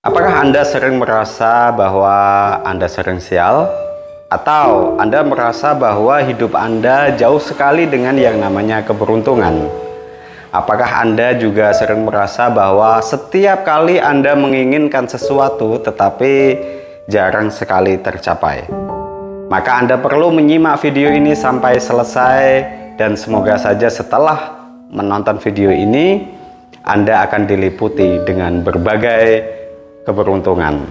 Apakah Anda sering merasa bahwa Anda sering sial? Atau Anda merasa bahwa hidup Anda jauh sekali dengan yang namanya keberuntungan? Apakah Anda juga sering merasa bahwa setiap kali Anda menginginkan sesuatu tetapi jarang sekali tercapai? Maka Anda perlu menyimak video ini sampai selesai, dan semoga saja setelah menonton video ini Anda akan diliputi dengan berbagai keberuntungan.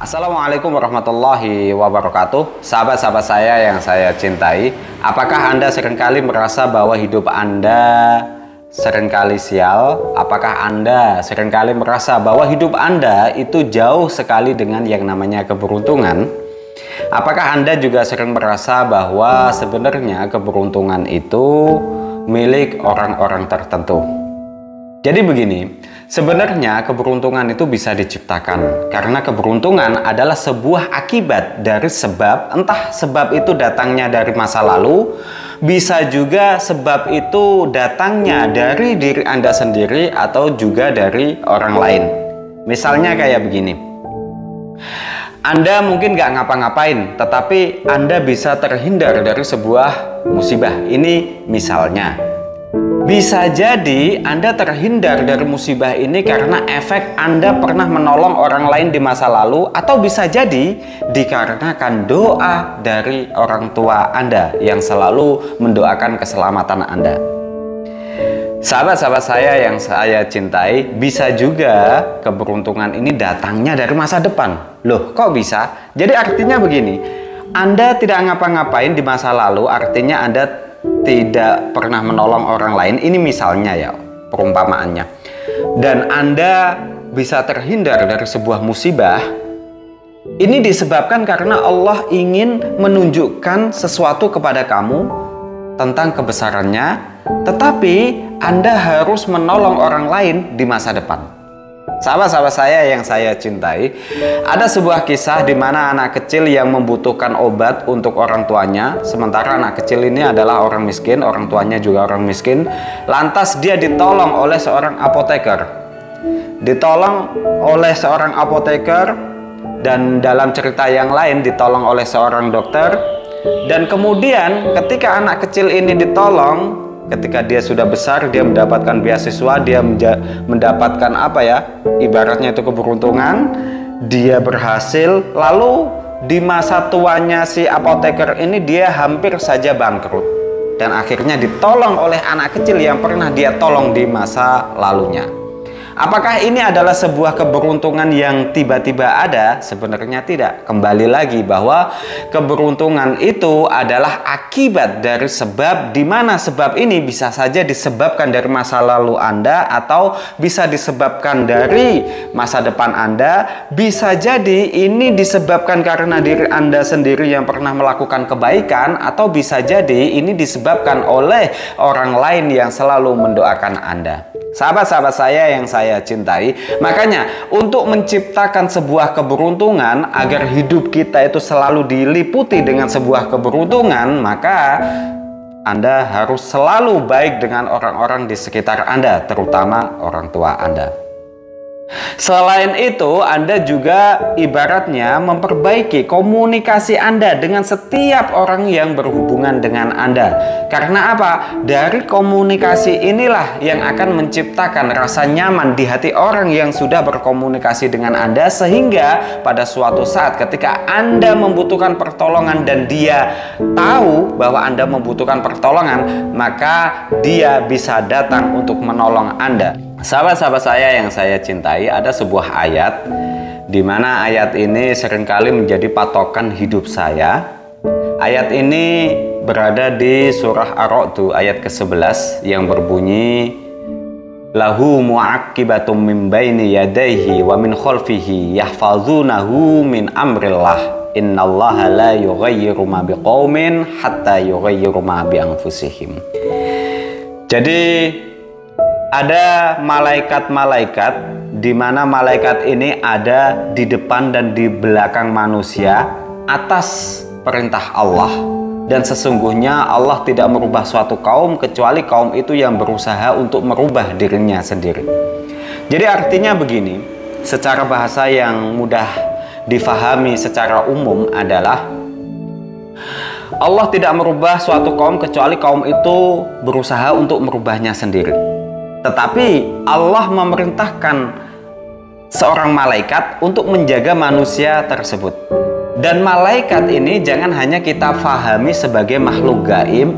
Assalamualaikum warahmatullahi wabarakatuh. Sahabat-sahabat saya yang saya cintai, apakah Anda seringkali merasa bahwa hidup Anda seringkali sial? Apakah Anda seringkali merasa bahwa hidup Anda itu jauh sekali dengan yang namanya keberuntungan? Apakah Anda juga sering merasa bahwa sebenarnya keberuntungan itu milik orang-orang tertentu? Jadi begini, sebenarnya keberuntungan itu bisa diciptakan karena keberuntungan adalah sebuah akibat dari sebab, entah sebab itu datangnya dari masa lalu, bisa juga sebab itu datangnya dari diri Anda sendiri atau juga dari orang lain. Misalnya kayak begini, Anda mungkin gak ngapa-ngapain, tetapi Anda bisa terhindar dari sebuah musibah. Ini misalnya. Bisa jadi Anda terhindar dari musibah ini karena efek Anda pernah menolong orang lain di masa lalu, atau bisa jadi dikarenakan doa dari orang tua Anda yang selalu mendoakan keselamatan Anda. Sahabat-sahabat saya yang saya cintai, bisa juga keberuntungan ini datangnya dari masa depan. Loh, kok bisa? Jadi artinya begini, Anda tidak ngapa-ngapain di masa lalu, artinya Anda tidak pernah menolong orang lain. Ini misalnya ya, perumpamaannya. Dan Anda bisa terhindar dari sebuah musibah. Ini disebabkan karena Allah ingin menunjukkan sesuatu kepada kamu tentang kebesarannya, tetapi Anda harus menolong orang lain di masa depan. Sahabat-sahabat saya yang saya cintai, ada sebuah kisah di mana anak kecil yang membutuhkan obat untuk orang tuanya, sementara anak kecil ini adalah orang miskin, orang tuanya juga orang miskin. Lantas dia ditolong oleh seorang apoteker. Ditolong oleh seorang apoteker, dan dalam cerita yang lain ditolong oleh seorang dokter. Dan kemudian ketika anak kecil ini ditolong, ketika dia sudah besar, dia mendapatkan beasiswa, dia mendapatkan apa ya, ibaratnya itu keberuntungan, dia berhasil. Lalu di masa tuanya si apoteker ini dia hampir saja bangkrut, dan akhirnya ditolong oleh anak kecil yang pernah dia tolong di masa lalunya. Apakah ini adalah sebuah keberuntungan yang tiba-tiba ada? Sebenarnya tidak. Kembali lagi bahwa keberuntungan itu adalah akibat dari sebab, di mana sebab ini bisa saja disebabkan dari masa lalu Anda, atau bisa disebabkan dari masa depan Anda. Bisa jadi ini disebabkan karena diri Anda sendiri yang pernah melakukan kebaikan, atau bisa jadi ini disebabkan oleh orang lain yang selalu mendoakan Anda. Sahabat-sahabat saya yang saya cintai, makanya untuk menciptakan sebuah keberuntungan agar hidup kita itu selalu diliputi dengan sebuah keberuntungan, maka Anda harus selalu baik dengan orang-orang di sekitar Anda, terutama orang tua Anda. Selain itu, Anda juga ibaratnya memperbaiki komunikasi Anda dengan setiap orang yang berhubungan dengan Anda. Karena apa? Dari komunikasi inilah yang akan menciptakan rasa nyaman di hati orang yang sudah berkomunikasi dengan Anda, sehingga pada suatu saat ketika Anda membutuhkan pertolongan dan dia tahu bahwa Anda membutuhkan pertolongan, maka dia bisa datang untuk menolong Anda. Sahabat-sahabat saya yang saya cintai, ada sebuah ayat di mana ayat ini seringkali menjadi patokan hidup saya. Ayat ini berada di surah Ar-Ra'd ayat ke-11 yang berbunyi, lahu mu'aqibatum min baini yadayhi wa min khalfihi yahfazunahu min amrillah innallaha la yughayyiru ma biqaumin hatta yughayyiru ma bi anfusihim. Jadi Ada malaikat-malaikat di mana malaikat ini ada di depan dan di belakang manusia atas perintah Allah. Dan sesungguhnya Allah tidak merubah suatu kaum kecuali kaum itu yang berusaha untuk merubah dirinya sendiri. Jadi artinya begini, secara bahasa yang mudah difahami secara umum adalah Allah tidak merubah suatu kaum kecuali kaum itu berusaha untuk merubahnya sendiri. Tetapi Allah memerintahkan seorang malaikat untuk menjaga manusia tersebut. Dan malaikat ini jangan hanya kita fahami sebagai makhluk gaib,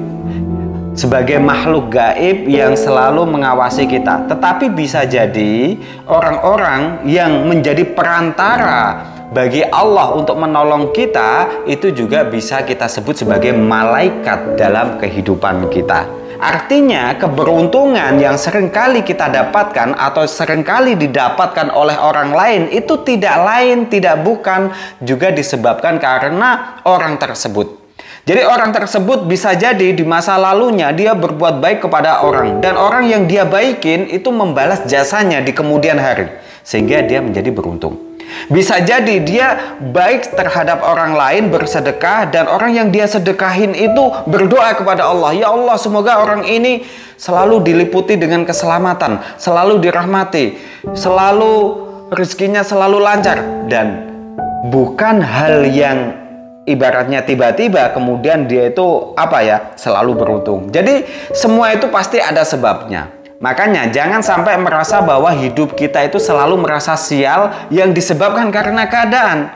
sebagai makhluk gaib yang selalu mengawasi kita. Tetapi bisa jadi orang-orang yang menjadi perantara bagi Allah untuk menolong kita, itu juga bisa kita sebut sebagai malaikat dalam kehidupan kita. Artinya keberuntungan yang seringkali kita dapatkan atau seringkali didapatkan oleh orang lain itu tidak lain, tidak bukan juga disebabkan karena orang tersebut. Jadi orang tersebut bisa jadi di masa lalunya dia berbuat baik kepada orang, dan orang yang dia baikin itu membalas jasanya di kemudian hari, sehingga dia menjadi beruntung. Bisa jadi dia baik terhadap orang lain, bersedekah, dan orang yang dia sedekahin itu berdoa kepada Allah, ya Allah semoga orang ini selalu diliputi dengan keselamatan, selalu dirahmati, selalu rezekinya selalu lancar. Dan bukan hal yang ibaratnya tiba-tiba kemudian dia itu selalu beruntung. Jadi semua itu pasti ada sebabnya. Makanya jangan sampai merasa bahwa hidup kita itu selalu merasa sial yang disebabkan karena keadaan.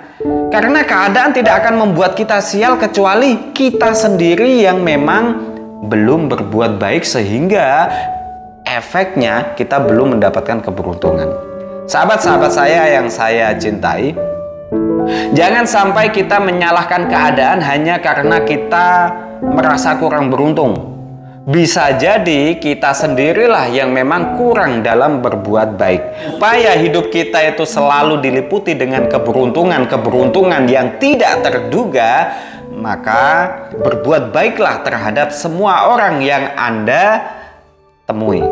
Karena keadaan tidak akan membuat kita sial kecuali kita sendiri yang memang belum berbuat baik sehingga efeknya kita belum mendapatkan keberuntungan. Sahabat-sahabat saya yang saya cintai, jangan sampai kita menyalahkan keadaan hanya karena kita merasa kurang beruntung. Bisa jadi kita sendirilah yang memang kurang dalam berbuat baik. Supaya hidup kita itu selalu diliputi dengan keberuntungan yang tidak terduga, maka berbuat baiklah terhadap semua orang yang Anda temui.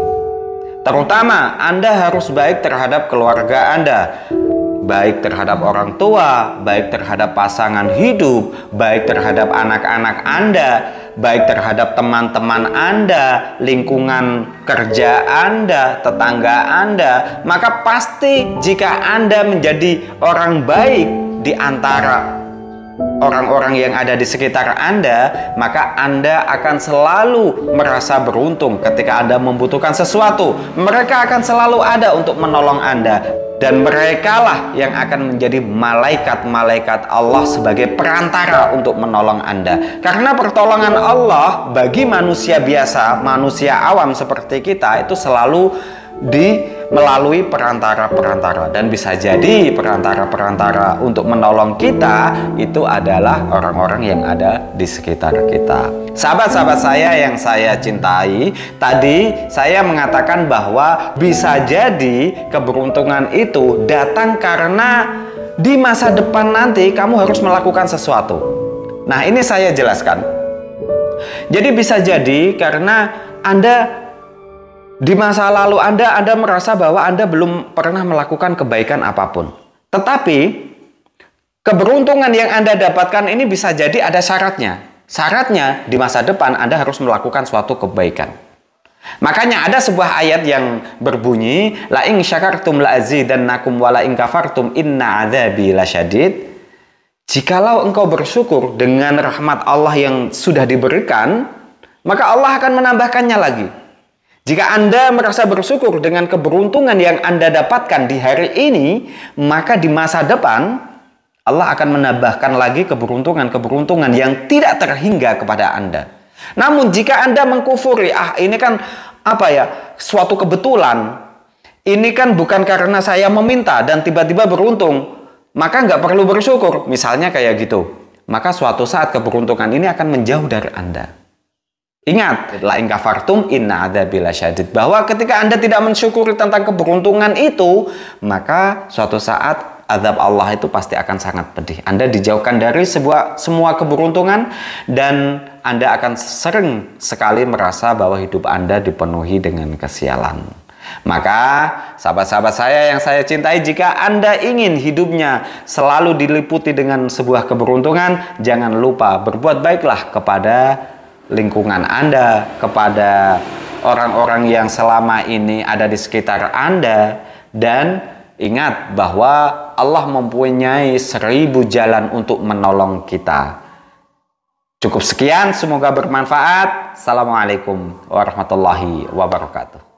Terutama Anda harus baik terhadap keluarga Anda, baik terhadap orang tua, baik terhadap pasangan hidup, baik terhadap anak-anak Anda, baik terhadap teman-teman Anda, lingkungan kerja Anda, tetangga Anda. Maka pasti jika Anda menjadi orang baik di antara orang-orang yang ada di sekitar Anda, maka Anda akan selalu merasa beruntung ketika Anda membutuhkan sesuatu. Mereka akan selalu ada untuk menolong Anda. Dan merekalah yang akan menjadi malaikat-malaikat Allah sebagai perantara untuk menolong Anda. Karena pertolongan Allah bagi manusia biasa, manusia awam seperti kita itu selalu melalui perantara-perantara. Dan bisa jadi perantara-perantara untuk menolong kita itu adalah orang-orang yang ada di sekitar kita. Sahabat-sahabat saya yang saya cintai, tadi saya mengatakan bahwa bisa jadi keberuntungan itu datang karena di masa depan nanti kamu harus melakukan sesuatu. Nah, ini saya jelaskan. Jadi bisa jadi karena Anda di masa lalu Anda merasa bahwa Anda belum pernah melakukan kebaikan apapun. Tetapi keberuntungan yang Anda dapatkan ini bisa jadi ada syaratnya. Syaratnya di masa depan Anda harus melakukan suatu kebaikan. Makanya ada sebuah ayat yang berbunyi, la in syakartum la azidannakum wa la in kafartum inna adzabi lasyadid. Jikalau engkau bersyukur dengan rahmat Allah yang sudah diberikan, maka Allah akan menambahkannya lagi. Jika Anda merasa bersyukur dengan keberuntungan yang Anda dapatkan di hari ini, maka di masa depan Allah akan menambahkan lagi keberuntungan yang tidak terhingga kepada Anda. Namun jika Anda mengkufuri, ini kan suatu kebetulan, ini kan bukan karena saya meminta dan tiba-tiba beruntung, maka nggak perlu bersyukur, misalnya kayak gitu, maka suatu saat keberuntungan ini akan menjauh dari Anda. Ingat, la in kafartum inna adzabi lasyadid, bahwa ketika Anda tidak mensyukuri tentang keberuntungan itu, maka suatu saat azab Allah itu pasti akan sangat pedih. Anda dijauhkan dari semua keberuntungan dan Anda akan sering sekali merasa bahwa hidup Anda dipenuhi dengan kesialan. Maka sahabat-sahabat saya yang saya cintai, jika Anda ingin hidupnya selalu diliputi dengan sebuah keberuntungan, jangan lupa berbuat baiklah kepada lingkungan Anda, kepada orang-orang yang selama ini ada di sekitar Anda, dan ingat bahwa Allah mempunyai 1000 jalan untuk menolong kita. Cukup sekian, semoga bermanfaat. Assalamualaikum warahmatullahi wabarakatuh.